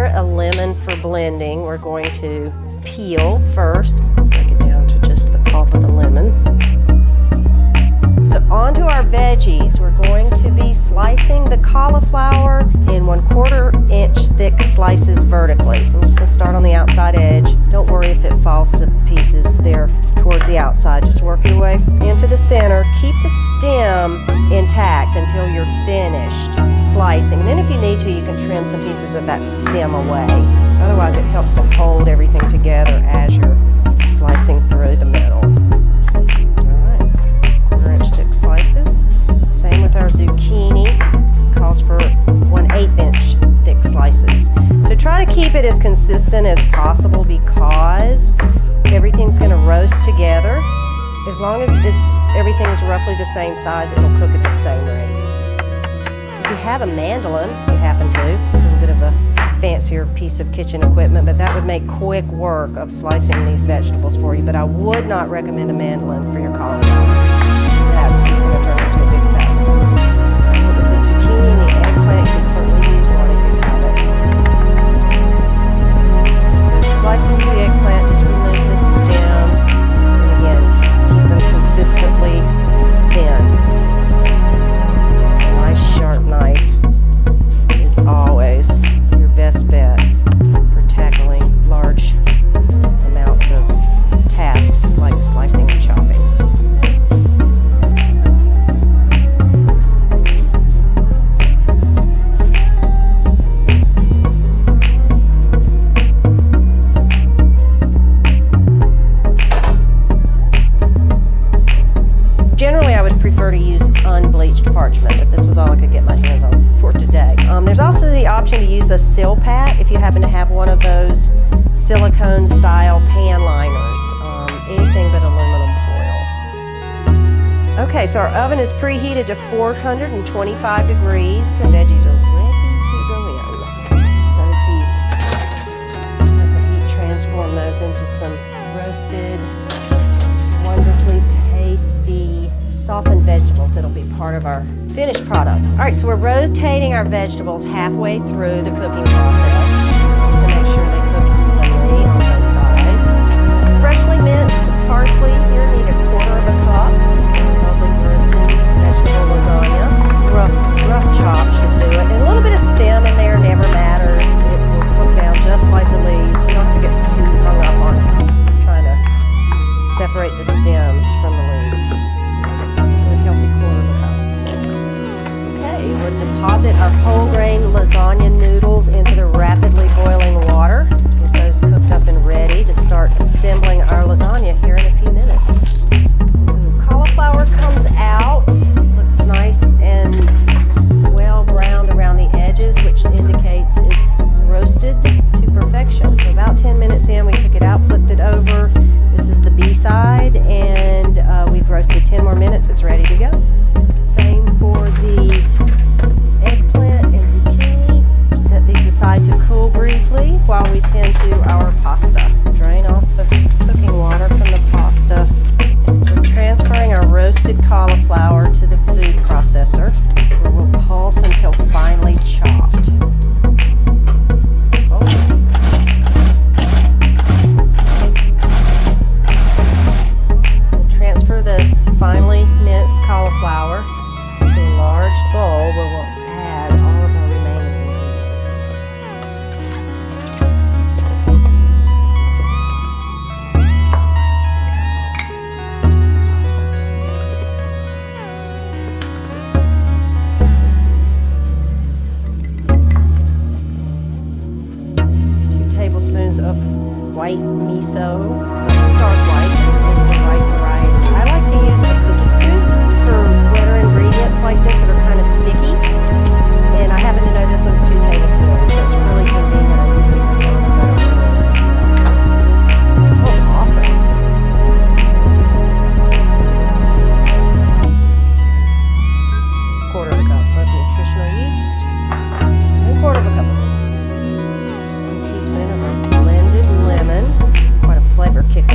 prepare a lemon for blending. We're going to peel first, break it down to just the pulp of the lemon. So onto our veggies, we're going to be slicing the cauliflower in 1/4 inch thick slices vertically. So I'm just going to start on the outside edge. Don't worry if it falls to pieces there towards the outside. Just work your way into the center. Keep the stem intact until you're finished slicing. Then if you need to, you can trim some pieces of that stem away. Otherwise, it helps to hold everything together as you're slicing through the middle. Thick slices. Same with our zucchini. Calls for 1/8 inch thick slices. So try to keep it as consistent as possible because everything's going to roast together. As long as everything is roughly the same size, it'll cook at the same rate. If you have a mandolin, if you happen to, a little bit of a fancier piece of kitchen equipment, but that would make quick work of slicing these vegetables for you. But I would not recommend a mandolin for your cauliflower. That's just going to turn into a big fat mess. But the zucchini and the eggplant, you can certainly use one if you have it. So slicing the eggplant, just remove the stem. And again, keep them consistently thin. A nice sharp knife is always your best bet for tackling large amounts of tasks like slicing and chopping. Generally, I would prefer to use unbleached parchment, but this was all I could get my hands on for today. There's also the option to use a sill pat if you happen to have one of those silicone style pan liners. Anything but aluminum foil. Okay, so our oven is preheated to 425 degrees. The veggies are ready to go in. Those beauties. Let the heat transform those into some roasted, wonderfully tasty, softened vegetables that'll be part of our finished product. All right, so we're rotating our vegetables halfway through the cooking process just to make sure they cook evenly on both sides. Freshly minced parsley here, need 1/4 cup. Lovely roasted vegetable lasagna. Rough chop should do it. And a little bit of stem in there never matters. It will cook down just like the leaves. You don't have to get too hung up on trying to separate the stems from the leaves. Healthy 1/4 cup. Okay, we'll deposit our whole grain lasagna noodles into the rapidly boiling water. Get those cooked up and ready to start assembling our lasagna here in a few minutes. So cauliflower comes out, looks nice and well browned around the edges, which indicates it's roasted to perfection. So about 10 minutes in, we took it out, flipped it over. This is the B side, and we've roasted 10 more minutes. It's ready to go. Same for the eggplant and zucchini. Set these aside to cool briefly while we tend to our pasta. Drain off the cooking water from the pasta. We're transferring our roasted cauliflower to the food processor, where we'll pulse until finely chopped. Transfer the finely minced cauliflower to a large bowl where we'll add all of our remaining ingredients. 2 tablespoons of white miso. It's not starch white, it's the right variety. I like to use a cookie scoop for wetter ingredients like this that are kind of sticky. And I happen to know this one's 2 tablespoons, so it's really convenient. I use it for butter. It smells awesome. 1/4 cup of nutritional yeast. And 1/4 cup of 1 teaspoon of our blended lemon. Quite a flavor kick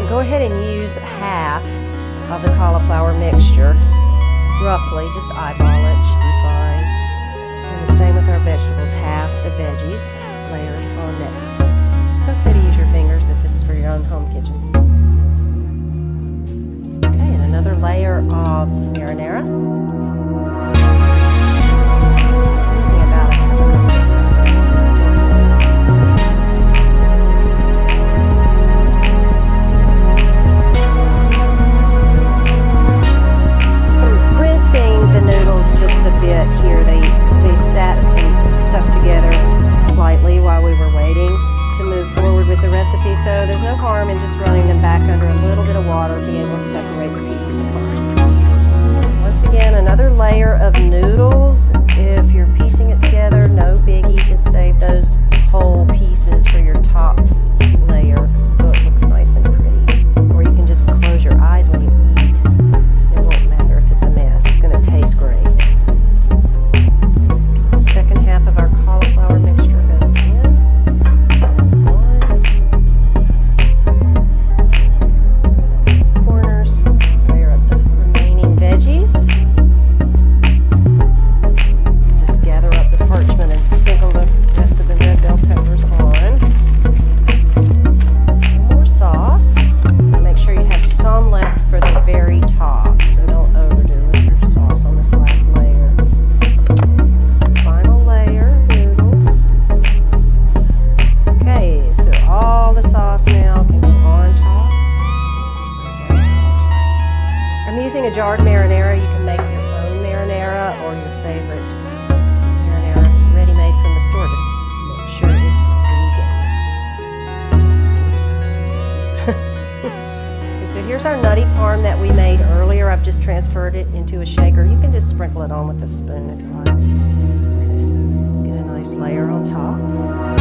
Go ahead and use half of the cauliflower mixture, roughly, just eyeball it, should be fine. And the same with our vegetables, half the veggies layered on next. It's okay to use your fingers if it's for your own home kitchen. Okay, and another layer of marinara. Using about a half a cup. The noodles just a bit here. They sat and stuck together slightly while we were waiting to move forward with the recipe, so there's no harm in just running them back under a little bit of water to be able to separate the pieces apart. Once again, another layer of noodles. If you're piecing it together, no biggie, just save those whole pieces for your top layer so it looks nice and pretty. Or you can just close your eyes when you eat. It won't matter if it's a mess. It's going to taste great. So the second half of our cauliflower mixture goes in. Corners. Layer up the remaining veggies. Just gather up the parchment and sprinkle the rest of the red bell peppers on. More sauce. Make sure you have some left for the very top, so don't overdo it with your sauce on this last layer. Final layer of noodles. Okay, so all the sauce now can go on top. Spread it out. I'm using a jarred marinara. You can make your own marinara or your favorite marinara ready-made from the store. Just make sure it's vegan. So here's our nutty parm that we made earlier. I've just transferred it into a shaker. You can just sprinkle it on with a spoon if you like. Okay. Get a nice layer on top.